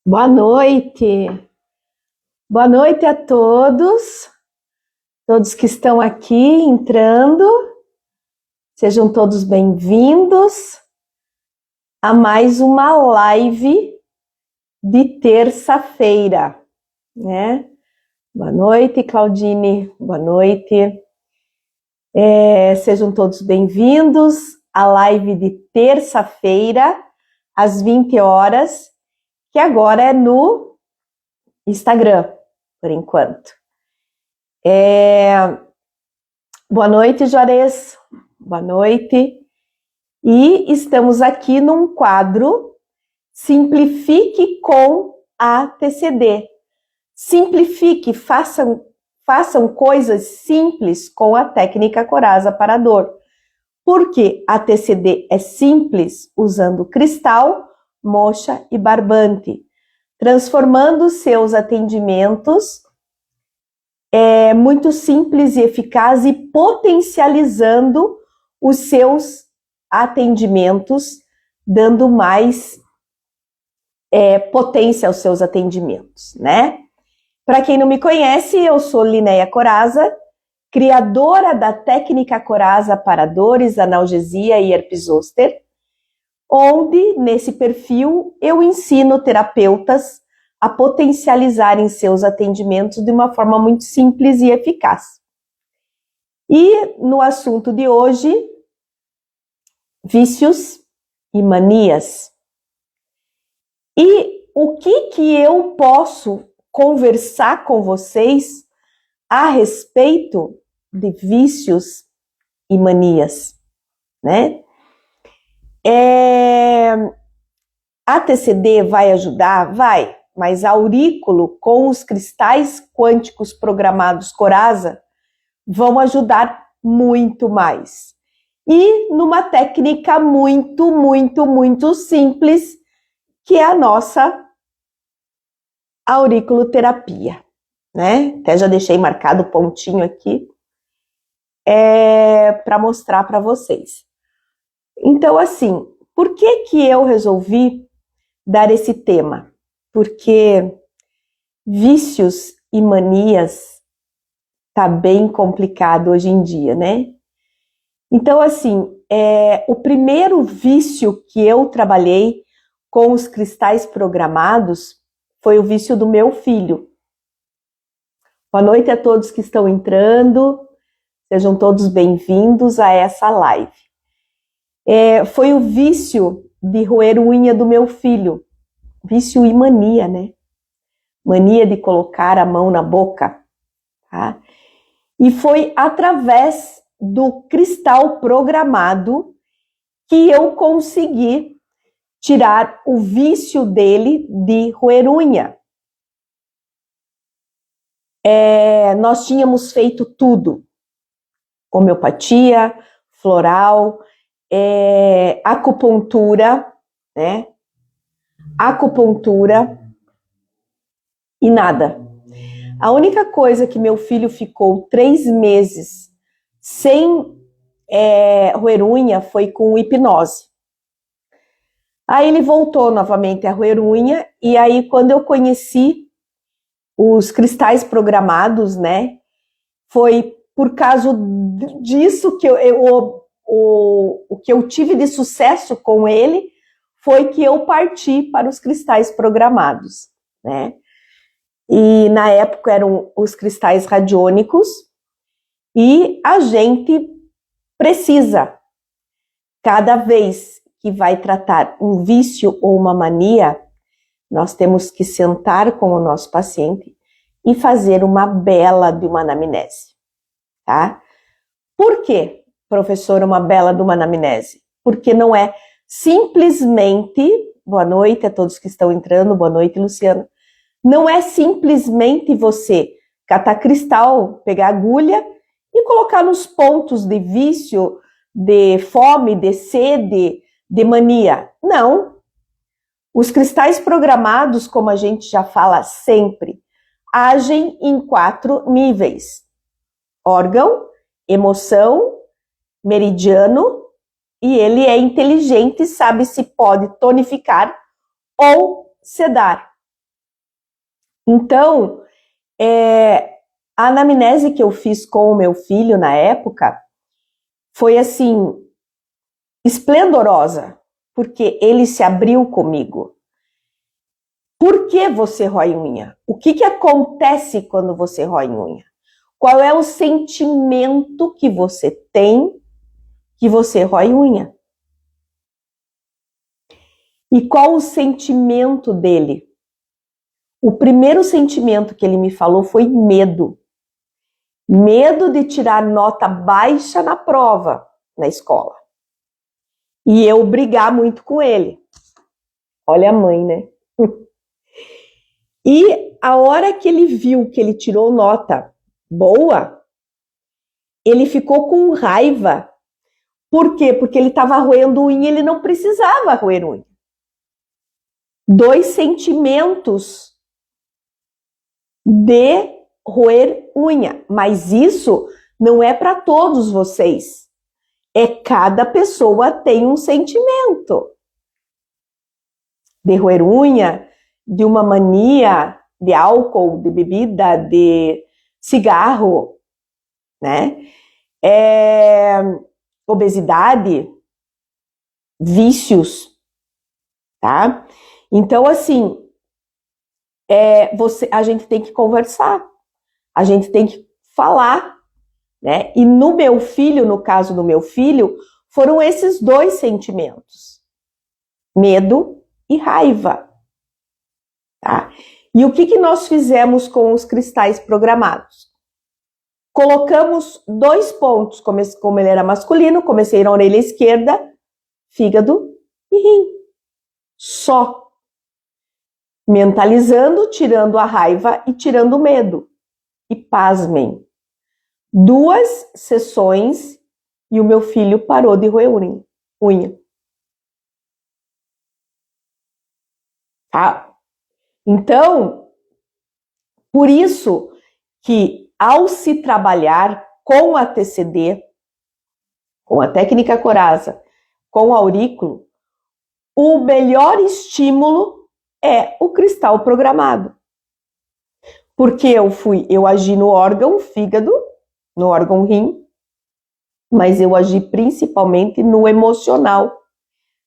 Boa noite. Boa noite a todos que estão aqui entrando. Sejam todos bem-vindos a mais uma live de terça-feira, né? Boa noite, Claudine. Boa noite. Sejam todos bem-vindos à live de terça-feira, às 20 horas, que agora é no Instagram, por enquanto. Boa noite, Juarez. Boa noite. E estamos aqui num quadro Simplifique com a TCD. Simplifique, façam coisas simples com a técnica Coraza Aparador. Porque a TCD é simples usando cristal, moxa e barbante, transformando seus atendimentos muito simples e eficaz e potencializando os seus atendimentos, dando mais potência aos seus atendimentos, né? Para quem não me conhece, eu sou Linéia Coraza, criadora da técnica Coraza Aparadores, analgesia e herpes zoster, onde, nesse perfil, eu ensino terapeutas a potencializarem seus atendimentos de uma forma muito simples e eficaz. E no assunto de hoje, vícios e manias. E o que eu posso conversar com vocês a respeito de vícios e manias, né? A TCD vai ajudar? Vai, mas a aurículo com os cristais quânticos programados Coraza vão ajudar muito mais. E numa técnica muito simples, que é a nossa auriculoterapia, né? Até já deixei marcado o pontinho aqui para mostrar para vocês. Então, assim, por que eu resolvi dar esse tema? Porque vícios e manias tá bem complicado hoje em dia, né? Então, assim, o primeiro vício que eu trabalhei com os cristais programados foi o vício do meu filho. Boa noite a todos que estão entrando, sejam todos bem-vindos a essa live. Foi o vício de roer unha do meu filho, vício e mania, né? Mania de colocar a mão na boca, tá? E foi através do cristal programado que eu consegui tirar o vício dele de roer unha. Nós tínhamos feito tudo, homeopatia, floral, acupuntura, né? Acupuntura e nada. A única coisa que meu filho ficou 3 meses sem roer unha foi com hipnose. Aí ele voltou novamente a roer unha, e aí quando eu conheci os cristais programados, né, foi por causa disso que o que eu tive de sucesso com ele foi que eu parti para os cristais programados, né? E na época eram os cristais radiônicos, e a gente precisa, cada vez que vai tratar um vício ou uma mania, nós temos que sentar com o nosso paciente e fazer uma bela de uma anamnese, tá? Por quê, professora, uma bela de uma anamnese? Porque não é simplesmente, boa noite a todos que estão entrando, boa noite, Luciana, não é simplesmente você catar cristal, pegar agulha e colocar nos pontos de vício, de fome, de sede, de mania. Não. Os cristais programados, como a gente já fala sempre, agem em 4 níveis: órgão, emoção, meridiano, e ele é inteligente, sabe se pode tonificar ou sedar. Então, a anamnese que eu fiz com o meu filho na época foi assim, esplendorosa, porque ele se abriu comigo. Por que você rói unha? O que acontece quando você rói unha? Qual é o sentimento que você tem que você rói unha? E qual o sentimento dele? O primeiro sentimento que ele me falou foi medo. Medo de tirar nota baixa na prova, na escola. E eu brigar muito com ele. Olha a mãe, né? E a hora que ele viu que ele tirou nota boa, ele ficou com raiva. Por quê? Porque ele estava roendo unha e ele não precisava roer unha. 2 sentimentos de roer unha. Mas isso não é para todos vocês. Cada pessoa tem um sentimento de roer unha, de uma mania de álcool, de bebida, de cigarro, né? Obesidade, vícios, tá? Então, assim, a gente tem que conversar, a gente tem que falar, né? E no meu filho, no caso do meu filho, foram esses 2 sentimentos: medo e raiva, tá? E o que nós fizemos com os cristais programados? Colocamos 2 pontos, como ele era masculino, comecei na orelha esquerda, fígado e rim. Só. Mentalizando, tirando a raiva e tirando o medo. E pasmem, 2 sessões e o meu filho parou de roer unha. Tá? Então, por isso que ao se trabalhar com a TCD, com a técnica Coraza, com o aurículo, o melhor estímulo é o cristal programado. Porque eu agi no órgão fígado, no órgão rim, mas eu agi principalmente no emocional,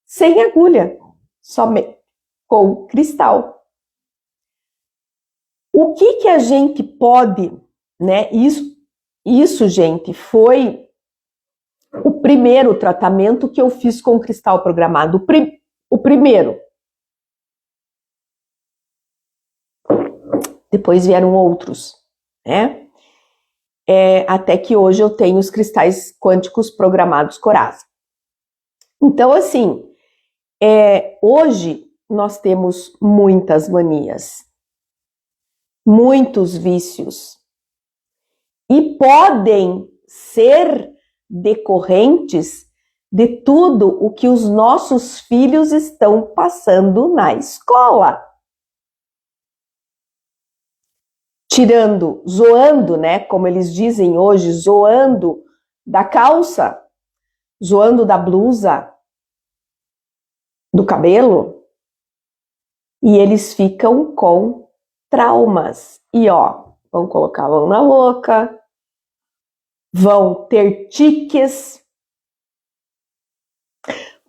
sem agulha, somente com cristal. O que a gente pode, né? Isso, gente, foi o primeiro tratamento que eu fiz com cristal programado. O primeiro. Depois vieram outros, né? Até que hoje eu tenho os cristais quânticos programados Coraza. Então, assim, hoje nós temos muitas manias, muitos vícios, e podem ser decorrentes de tudo o que os nossos filhos estão passando na escola. Tirando, zoando, né? Como eles dizem hoje, zoando da calça, zoando da blusa, do cabelo, e eles ficam com traumas. E ó, vão colocar a mão na boca, vão ter tiques.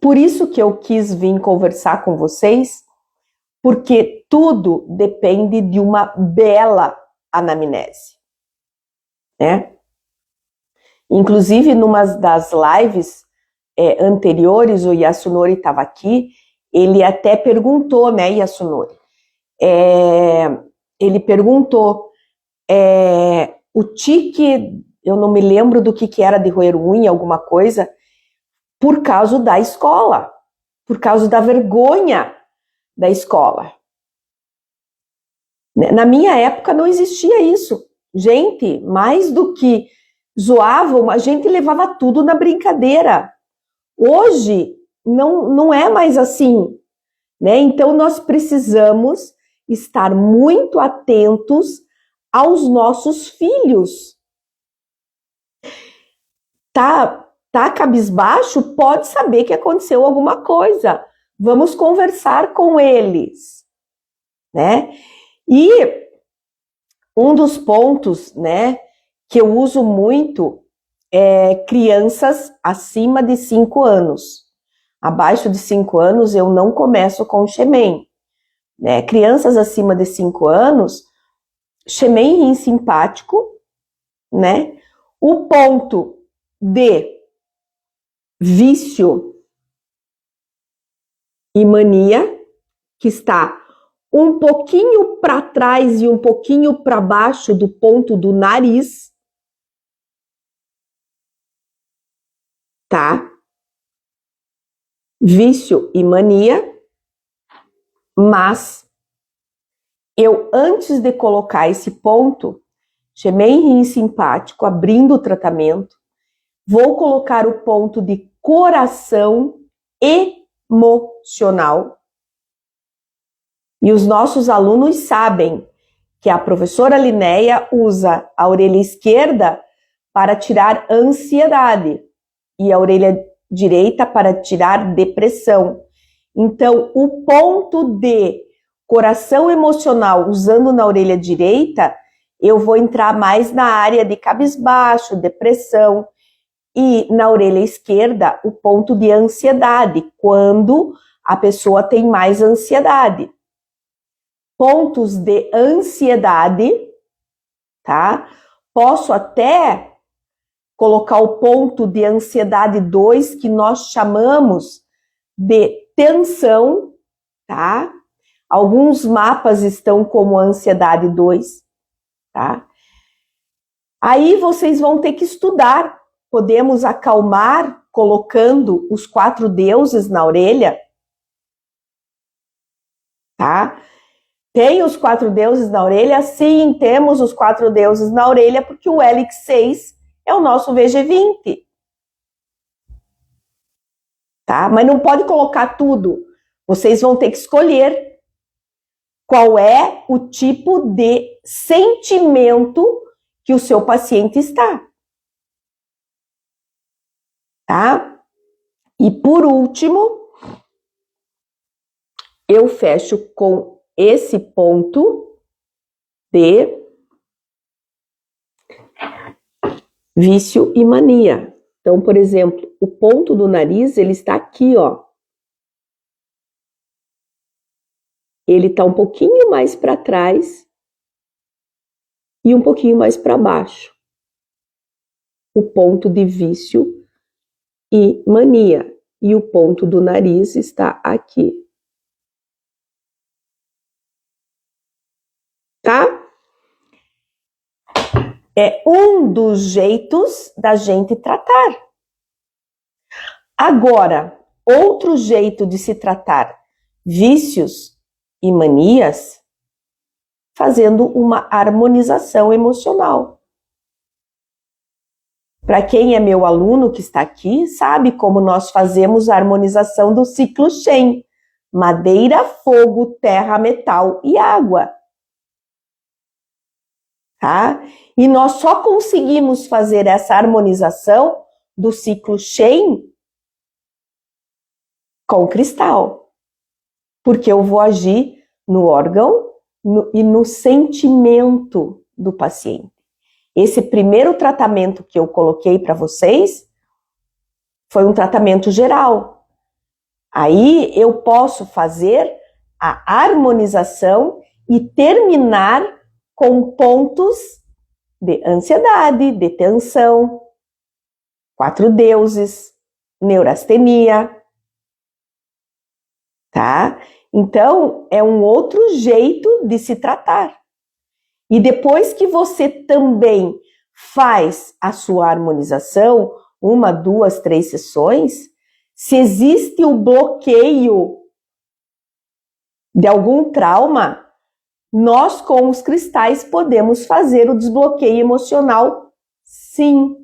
Por isso que eu quis vir conversar com vocês, porque tudo depende de uma bela anamnese, né? Inclusive, numa das lives anteriores, o Yasunori estava aqui, ele até perguntou, né, Yasunori? Ele perguntou, o tique, eu não me lembro do que era de roer unha, alguma coisa, por causa da escola, por causa da vergonha da escola. Na minha época não existia isso. Gente, mais do que zoavam, a gente levava tudo na brincadeira. Hoje não é mais assim, né? Então nós precisamos estar muito atentos aos nossos filhos. Tá cabisbaixo? Pode saber que aconteceu alguma coisa. Vamos conversar com eles, né? E Um dos pontos, né, que eu uso muito é crianças acima de 5 anos. Abaixo de 5 anos eu não começo com Xemen. Né? Crianças acima de 5 anos, Xemen rim simpático, né? O ponto de vício e mania, que está um pouquinho para trás e um pouquinho para baixo do ponto do nariz, tá? Vício e mania, mas eu, antes de colocar esse ponto, Xemen rim simpático, abrindo o tratamento, vou colocar o ponto de coração emocional. E os nossos alunos sabem que a professora Linéia usa a orelha esquerda para tirar ansiedade e a orelha direita para tirar depressão. Então, o ponto de coração emocional usando na orelha direita, eu vou entrar mais na área de cabisbaixo, depressão, e na orelha esquerda, o ponto de ansiedade, quando a pessoa tem mais ansiedade. Pontos de ansiedade, tá? Posso até colocar o ponto de ansiedade 2, que nós chamamos de tensão, tá? Alguns mapas estão como ansiedade 2, tá? Aí vocês vão ter que estudar. Podemos acalmar colocando os 4 deuses na orelha, tá? Tem os 4 deuses na orelha? Sim, temos os 4 deuses na orelha, porque o Helix 6 é o nosso VG20. Tá? Mas não pode colocar tudo. Vocês vão ter que escolher qual é o tipo de sentimento que o seu paciente está. Tá? E por último, eu fecho com esse ponto de vício e mania. Então, por exemplo, o ponto do nariz, ele está aqui, ó. Ele está um pouquinho mais para trás e um pouquinho mais para baixo. O ponto de vício e mania. E o ponto do nariz está aqui. Tá? É um dos jeitos da gente tratar. Agora, outro jeito de se tratar vícios e manias, fazendo uma harmonização emocional. Para quem é meu aluno que está aqui, sabe como nós fazemos a harmonização do ciclo Shen: madeira, fogo, terra, metal e água. Tá? E nós só conseguimos fazer essa harmonização do ciclo Shen com cristal, porque eu vou agir no órgão e no sentimento do paciente. Esse primeiro tratamento que eu coloquei para vocês foi um tratamento geral. Aí eu posso fazer a harmonização e terminar com pontos de ansiedade, de tensão, 4 deuses, neurastenia, tá? Então, é um outro jeito de se tratar. E depois que você também faz a sua harmonização, 1, 2, 3 sessões, se existe o bloqueio de algum trauma, nós com os cristais podemos fazer o desbloqueio emocional, sim.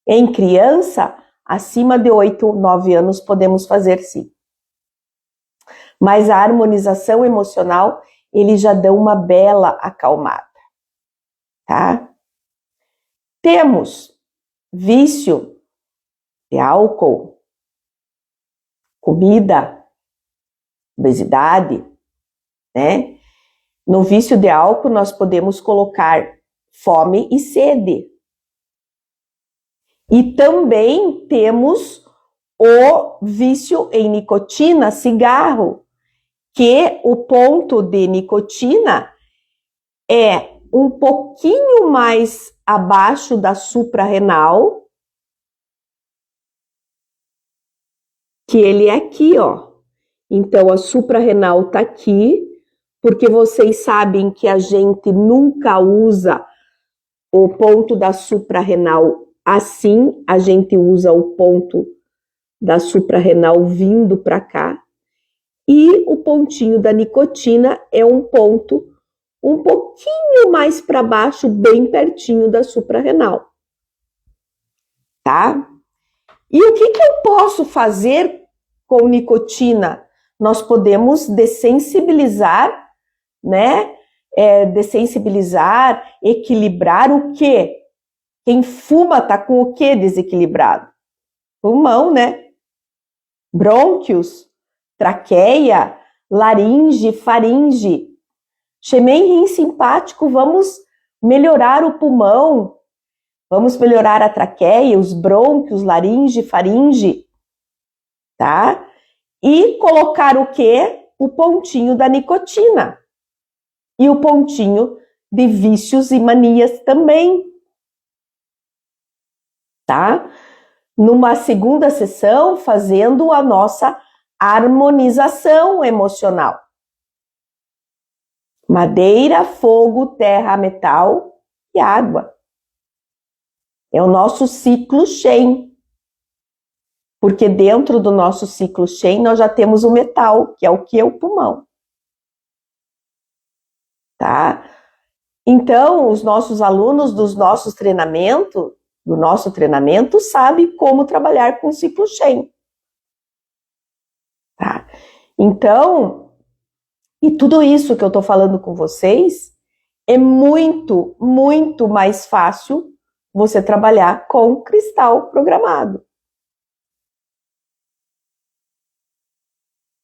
Em criança, acima de 8, 9 anos, podemos fazer sim. Mas a harmonização emocional, eles já dão uma bela acalmada, tá? Temos vício de álcool, comida, obesidade, né? No vício de álcool, nós podemos colocar fome e sede. E também temos o vício em nicotina, cigarro, que o ponto de nicotina é um pouquinho mais abaixo da suprarrenal, que ele é aqui, ó. Então, a suprarrenal tá aqui, porque vocês sabem que a gente nunca usa o ponto da suprarrenal assim, a gente usa o ponto da suprarrenal vindo para cá. E o pontinho da nicotina é um ponto um pouquinho mais para baixo, bem pertinho da suprarrenal. Tá? E o que eu posso fazer com nicotina? Nós podemos dessensibilizar, né? Dessensibilizar, equilibrar o quê? Quem fuma tá com o quê desequilibrado? Pulmão, né? Brônquios, traqueia, laringe, faringe. Xemen rim simpático, vamos melhorar o pulmão, vamos melhorar a traqueia, os brônquios, laringe, faringe, tá? E colocar o quê? O pontinho da nicotina. E o pontinho de vícios e manias também, tá? Numa segunda sessão, fazendo a nossa harmonização emocional. Madeira, fogo, terra, metal e água. É o nosso ciclo Shen. Porque dentro do nosso ciclo Shen nós já temos o metal, que é o que? O pulmão. Tá? Então, os nossos alunos do nosso treinamento sabem como trabalhar com o ciclo Shen. Tá? Então, e tudo isso que eu estou falando com vocês é muito, muito mais fácil você trabalhar com cristal programado.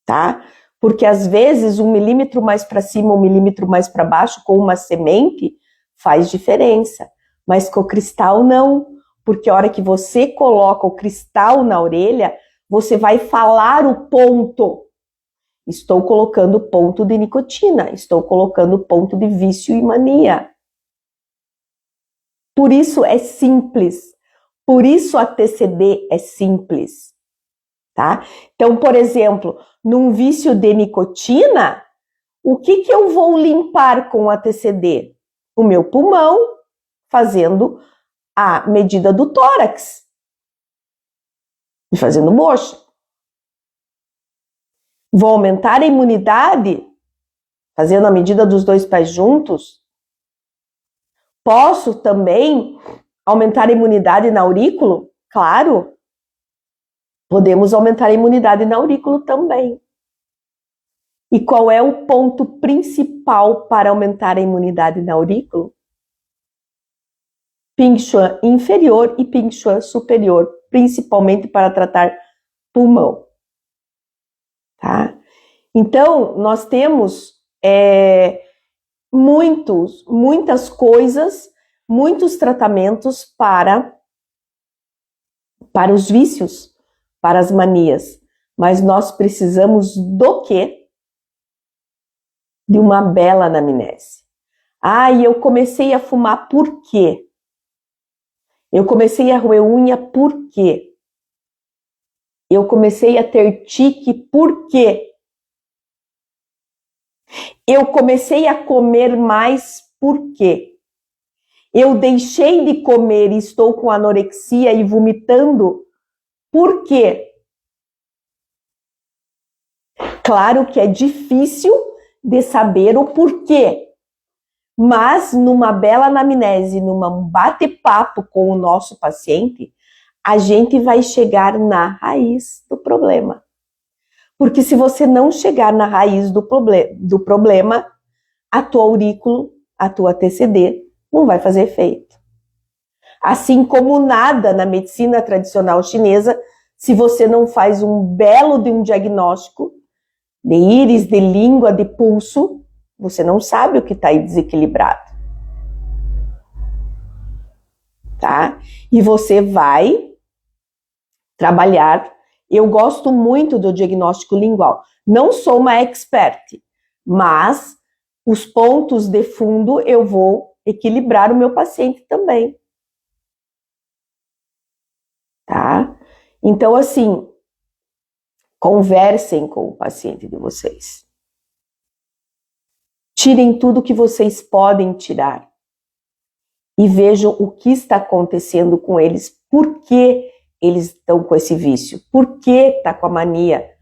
Tá? Porque às vezes 1 milímetro mais para cima, 1 milímetro mais para baixo, com uma semente, faz diferença. Mas com o cristal não. Porque a hora que você coloca o cristal na orelha, você vai falar o ponto. Estou colocando ponto de nicotina, estou colocando ponto de vício e mania. Por isso é simples, por isso a TCD é simples, tá? Então, por exemplo, num vício de nicotina, o que eu vou limpar com a TCD? O meu pulmão, fazendo a medida do tórax, e fazendo moxa. Vou aumentar a imunidade, fazendo a medida dos 2 pés juntos. Posso também aumentar a imunidade na aurículo? Claro. Podemos aumentar a imunidade na aurículo também. E qual é o ponto principal para aumentar a imunidade na aurículo? Ping Shuan inferior e Ping Shuan superior, principalmente para tratar pulmão. Tá? Então, nós temos muitas coisas, muitos tratamentos para os vícios, para as manias. Mas nós precisamos do quê? De uma bela anamnese. E eu comecei a fumar por quê? Eu comecei a roer unha por quê? Eu comecei a ter tique por quê? Eu comecei a comer mais por quê? Eu deixei de comer e estou com anorexia e vomitando por quê? Claro que é difícil de saber o porquê, mas numa bela anamnese, num bate-papo com o nosso paciente, a gente vai chegar na raiz do problema. Porque se você não chegar na raiz do problema, a tua aurículo, a tua TCD, não vai fazer efeito. Assim como nada na medicina tradicional chinesa, se você não faz um belo de um diagnóstico de íris, de língua, de pulso, Você não sabe o que está aí desequilibrado. Tá? E você vai trabalhar. Eu gosto muito do diagnóstico lingual. Não sou uma expert, mas os pontos de fundo eu vou equilibrar o meu paciente também. Tá? Então, assim, conversem com o paciente de vocês. Tirem tudo que vocês podem tirar. E vejam o que está acontecendo com eles. Por que eles estão com esse vício? Por que está com a mania?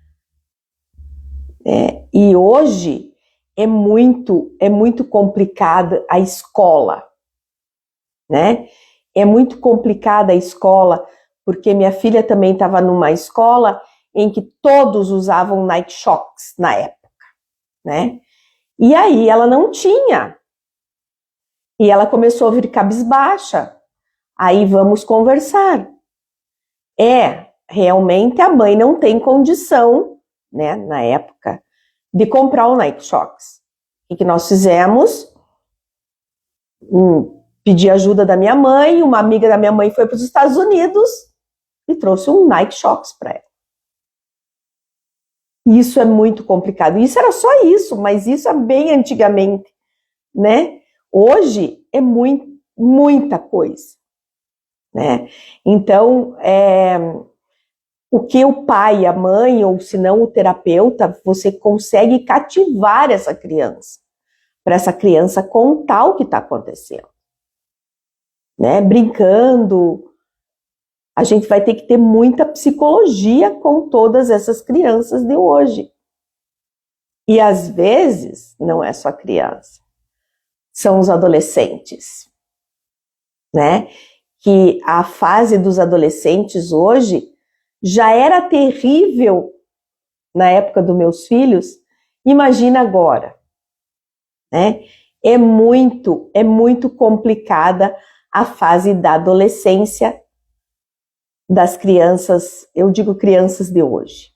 E hoje é muito complicada a escola, né? É muito complicada a escola, porque minha filha também estava numa escola em que todos usavam Nike Shox na época, né? E aí ela não tinha. E ela começou a vir cabisbaixa. Aí vamos conversar. Realmente a mãe não tem condição, né, na época, de comprar o Nike Shox. O que nós fizemos? Pedi ajuda da minha mãe, uma amiga da minha mãe foi para os Estados Unidos e trouxe um Nike Shox para ela. Isso é muito complicado. Isso era só isso, mas isso é bem antigamente, né? Hoje é muita coisa, né? Então, o que o pai, a mãe, ou se não o terapeuta, você consegue cativar essa criança, para essa criança contar o que está acontecendo, né? Brincando. A gente vai ter que ter muita psicologia com todas essas crianças de hoje. E às vezes, não é só criança, são os adolescentes, né? Que a fase dos adolescentes hoje já era terrível na época dos meus filhos, imagina agora, né? É muito complicada a fase da adolescência das crianças, eu digo crianças de hoje,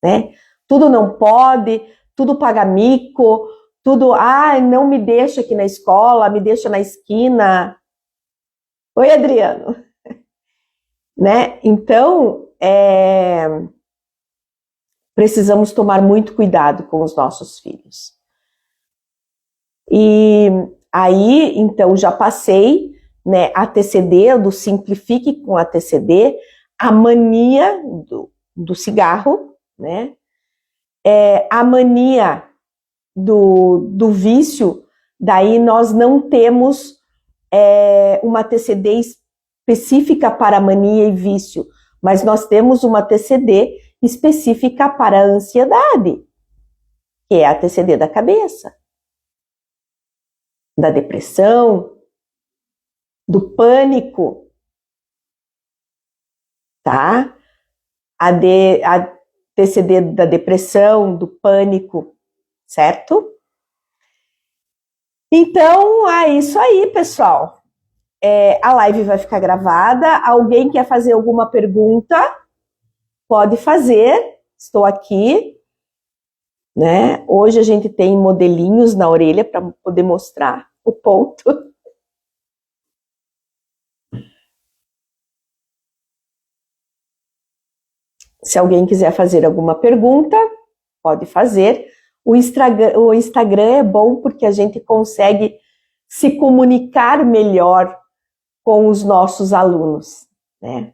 né? Tudo não pode, tudo paga mico, tudo, não me deixa aqui na escola, me deixa na esquina. Oi, Adriano. Né? Então, precisamos tomar muito cuidado com os nossos filhos. E aí, então, já passei, né, a TCD, do Simplifique com a TCD, a mania do cigarro, né? A mania do vício, daí nós não temos uma TCD específica para mania e vício, mas nós temos uma TCD específica para a ansiedade, que é a TCD da cabeça, da depressão, do pânico, tá? A TCD da depressão, do pânico, certo? Então, é isso aí, pessoal. A live vai ficar gravada. Alguém quer fazer alguma pergunta? Pode fazer. Estou aqui, né? Hoje a gente tem modelinhos na orelha para poder mostrar o ponto. Se alguém quiser fazer alguma pergunta, pode fazer. O Instagram é bom porque a gente consegue se comunicar melhor com os nossos alunos, né?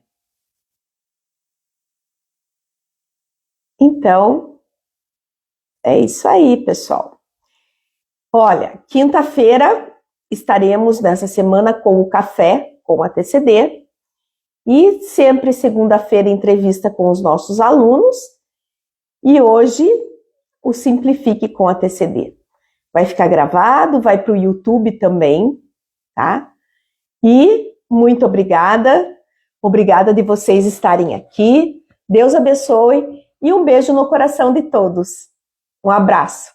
Então, é isso aí, pessoal. Olha, quinta-feira estaremos nessa semana com o café, com a TCD, e sempre segunda-feira entrevista com os nossos alunos, e hoje o Simplifique com a TCD. Vai ficar gravado, vai para o YouTube também, tá? E muito obrigada de vocês estarem aqui. Deus abençoe e um beijo no coração de todos. Um abraço.